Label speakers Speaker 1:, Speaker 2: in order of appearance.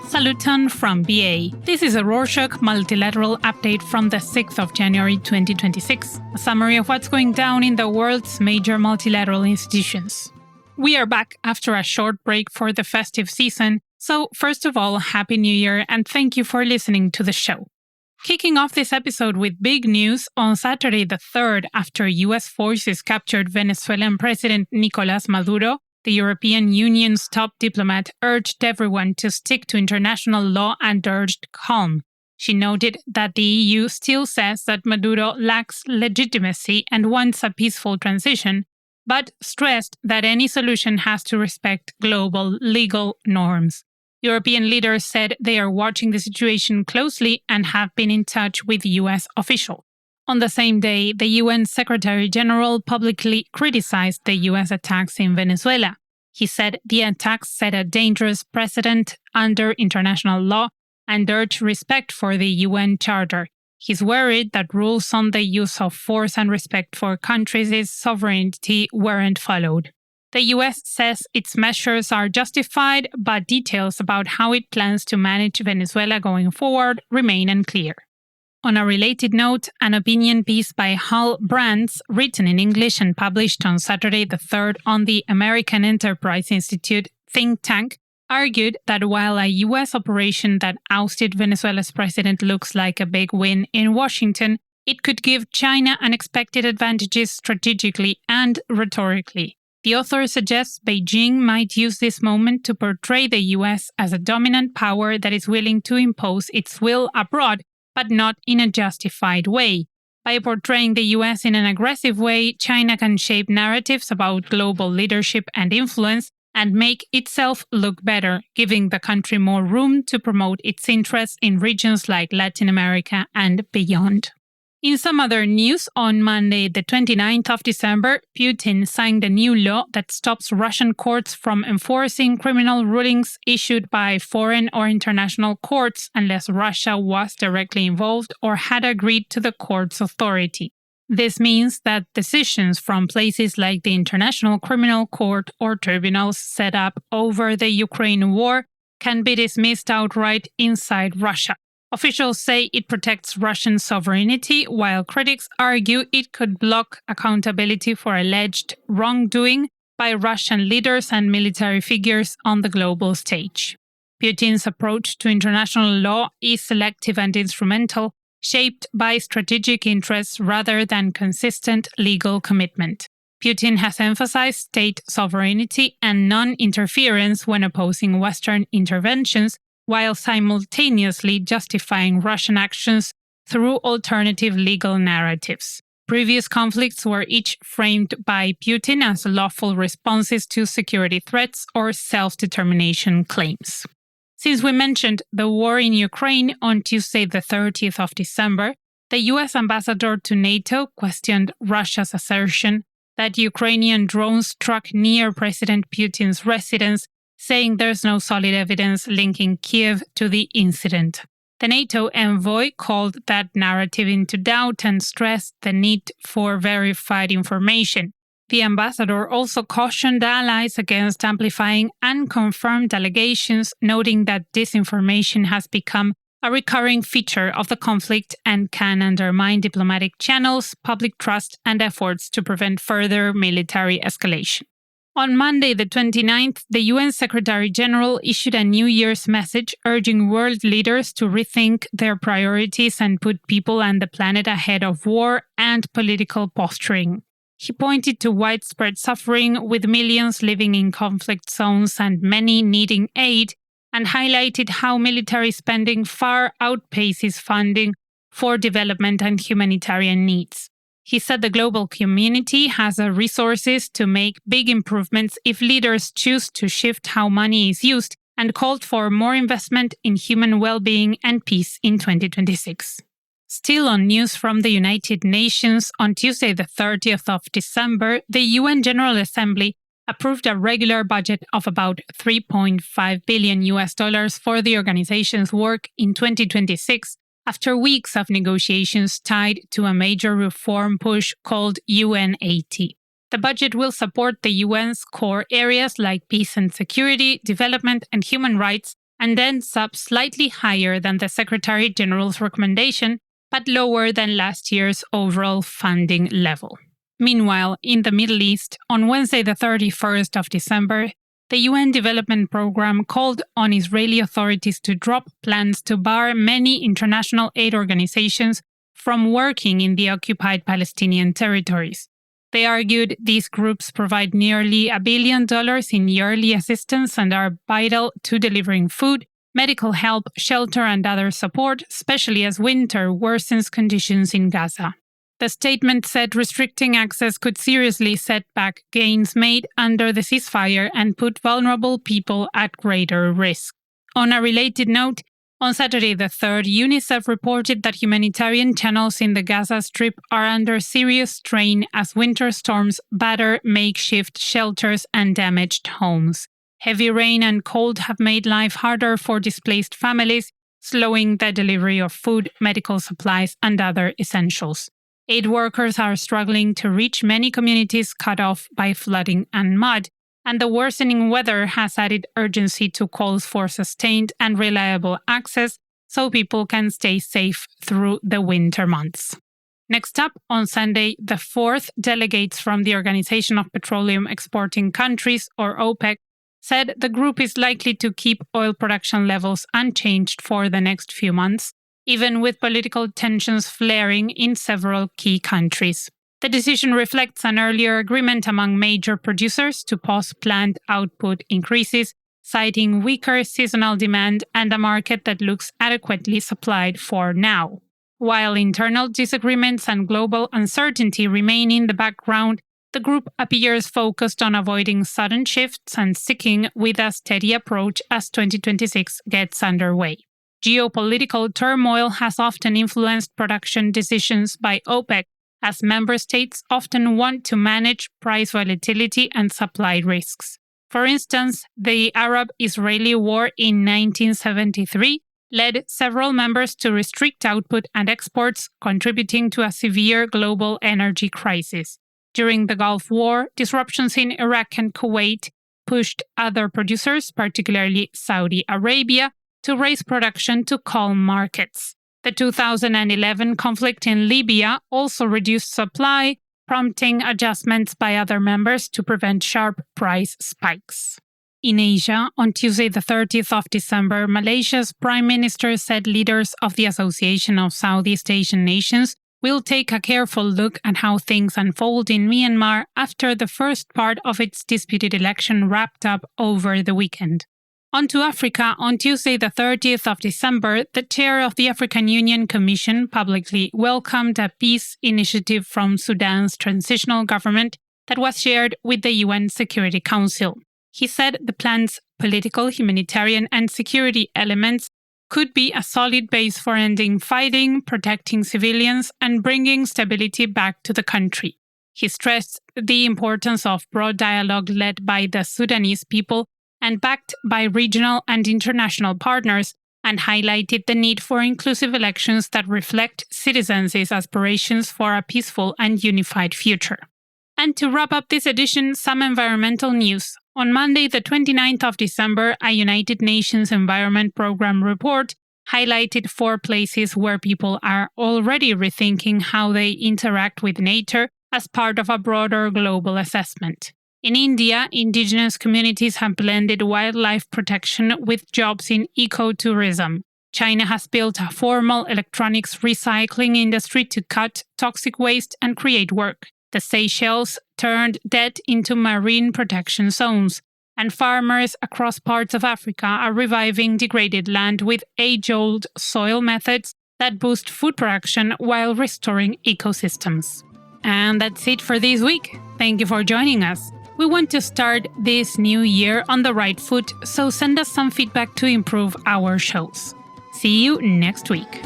Speaker 1: Saluton from BA. This is a Rorschach Multilateral update from the 6th of January 2026, a summary of what's going down in the world's major multilateral institutions. We are back after a short break for the festive season, so first of all, Happy New Year and thank you for listening to the show. Kicking off this episode with big news, on Saturday the 3rd, after US forces captured Venezuelan President Nicolás Maduro, the European Union's top diplomat urged everyone to stick to international law and urged calm. She noted that the EU still says that Maduro lacks legitimacy and wants a peaceful transition, but stressed that any solution has to respect global legal norms. European leaders said they are watching the situation closely and have been in touch with US officials. On the same day, the UN Secretary-General publicly criticized the US attacks in Venezuela. He said the attacks set a dangerous precedent under international law and urged respect for the UN Charter. He's worried that rules on the use of force and respect for countries' sovereignty weren't followed. The US says its measures are justified, but details about how it plans to manage Venezuela going forward remain unclear. On a related note, an opinion piece by Hal Brands, written in English and published on Saturday the 3rd on the American Enterprise Institute think tank, argued that while a US operation that ousted Venezuela's president looks like a big win in Washington, it could give China unexpected advantages strategically and rhetorically. The author suggests Beijing might use this moment to portray the US as a dominant power that is willing to impose its will abroad, but not in a justified way. By portraying the US in an aggressive way, China can shape narratives about global leadership and influence and make itself look better, giving the country more room to promote its interests in regions like Latin America and beyond. In some other news, on Monday, the 29th of December, Putin signed a new law that stops Russian courts from enforcing criminal rulings issued by foreign or international courts unless Russia was directly involved or had agreed to the court's authority. This means that decisions from places like the International Criminal Court or tribunals set up over the Ukraine war can be dismissed outright inside Russia. Officials say it protects Russian sovereignty, while critics argue it could block accountability for alleged wrongdoing by Russian leaders and military figures on the global stage. Putin's approach to international law is selective and instrumental, shaped by strategic interests rather than consistent legal commitment. Putin has emphasized state sovereignty and non-interference when opposing Western interventions, while simultaneously justifying Russian actions through alternative legal narratives. Previous conflicts were each framed by Putin as lawful responses to security threats or self-determination claims. Since we mentioned the war in Ukraine, on Tuesday the 30th of December, the US ambassador to NATO questioned Russia's assertion that Ukrainian drones struck near President Putin's residence, saying there's no solid evidence linking Kiev to the incident. The NATO envoy called that narrative into doubt and stressed the need for verified information. The ambassador also cautioned allies against amplifying unconfirmed allegations, noting that disinformation has become a recurring feature of the conflict and can undermine diplomatic channels, public trust, and efforts to prevent further military escalation. On Monday, the 29th, the UN Secretary-General issued a New Year's message urging world leaders to rethink their priorities and put people and the planet ahead of war and political posturing. He pointed to widespread suffering, with millions living in conflict zones and many needing aid, and highlighted how military spending far outpaces funding for development and humanitarian needs. He said the global community has the resources to make big improvements if leaders choose to shift how money is used, and called for more investment in human well-being and peace in 2026. Still on news from the United Nations, on Tuesday the 30th of December, the UN General Assembly approved a regular budget of about $3.5 billion for the organization's work in 2026, after weeks of negotiations tied to a major reform push called UN80. The budget will support the UN's core areas like peace and security, development, and human rights, and ends up slightly higher than the Secretary General's recommendation, but lower than last year's overall funding level. Meanwhile, in the Middle East, on Wednesday the 31st of December, the UN Development Programme called on Israeli authorities to drop plans to bar many international aid organizations from working in the occupied Palestinian territories. They argued these groups provide nearly $1 billion in yearly assistance and are vital to delivering food, medical help, shelter, and other support, especially as winter worsens conditions in Gaza. The statement said restricting access could seriously set back gains made under the ceasefire and put vulnerable people at greater risk. On a related note, on Saturday the 3rd, UNICEF reported that humanitarian channels in the Gaza Strip are under serious strain as winter storms batter makeshift shelters and damaged homes. Heavy rain and cold have made life harder for displaced families, slowing the delivery of food, medical supplies, and other essentials. Aid workers are struggling to reach many communities cut off by flooding and mud, and the worsening weather has added urgency to calls for sustained and reliable access so people can stay safe through the winter months. Next up, on Sunday the 4th, delegates from the Organization of Petroleum Exporting Countries, or OPEC, said the group is likely to keep oil production levels unchanged for the next few months, even with political tensions flaring in several key countries. The decision reflects an earlier agreement among major producers to pause planned output increases, citing weaker seasonal demand and a market that looks adequately supplied for now. While internal disagreements and global uncertainty remain in the background, the group appears focused on avoiding sudden shifts and sticking with a steady approach as 2026 gets underway. Geopolitical turmoil has often influenced production decisions by OPEC, as member states often want to manage price volatility and supply risks. For instance, the Arab-Israeli War in 1973 led several members to restrict output and exports, contributing to a severe global energy crisis. During the Gulf War, disruptions in Iraq and Kuwait pushed other producers, particularly Saudi Arabia, to raise production to calm markets. The 2011 conflict in Libya also reduced supply, prompting adjustments by other members to prevent sharp price spikes. In Asia, on Tuesday the 30th of December, Malaysia's Prime Minister said leaders of the Association of Southeast Asian Nations will take a careful look at how things unfold in Myanmar after the first part of its disputed election wrapped up over the weekend. On to Africa, on Tuesday the 30th of December, the chair of the African Union Commission publicly welcomed a peace initiative from Sudan's transitional government that was shared with the UN Security Council. He said the plan's political, humanitarian, and security elements could be a solid base for ending fighting, protecting civilians, and bringing stability back to the country. He stressed the importance of broad dialogue led by the Sudanese people and backed by regional and international partners, and highlighted the need for inclusive elections that reflect citizens' aspirations for a peaceful and unified future. And to wrap up this edition, some environmental news. On Monday, the 29th of December, a United Nations Environment Programme report highlighted 4 places where people are already rethinking how they interact with nature as part of a broader global assessment. In India, indigenous communities have blended wildlife protection with jobs in ecotourism. China has built a formal electronics recycling industry to cut toxic waste and create work. The Seychelles turned debt into marine protection zones, and farmers across parts of Africa are reviving degraded land with age-old soil methods that boost food production while restoring ecosystems. And that's it for this week. Thank you for joining us. We want to start this new year on the right foot, so send us some feedback to improve our shows. See you next week.